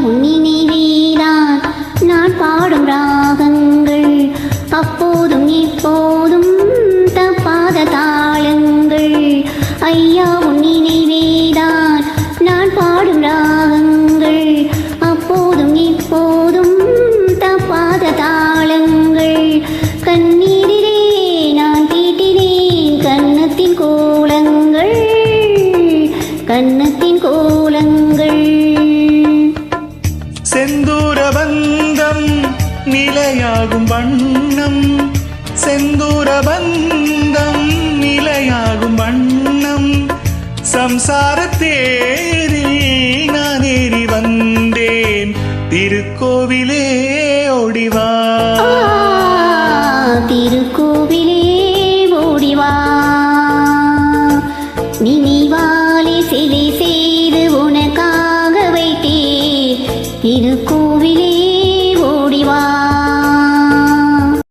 உன் நினைவேதான் நான் பாடும் ராகங்கள், அப்போதும் இப்போதும் தப்பாத தாளங்கள். ஐயா உன் நினைவேதான் நான் பாடும் ராகங்கள், அப்போதும் இப்போதும் தப்பாத தாளங்கள். கண்ணீரிலே நான் தீட்டினேன் கன்னத்தின் கோலங்கள், கன்னத்தின் கோலங்கள். செந்தூர பந்தம் நிலையாகும் வண்ணம், செந்தூர பந்தம் நிலையாகும் வண்ணம். சம்சாரத்தேரில் நான் ஏறி வந்தேன், திருக்கோவிலே ஓடிவா, திருக்கோவிலே ஓடிவா. நினைவாலே சிலை செய்து உனக்காக வைத்தேன், திருக்கோவிலே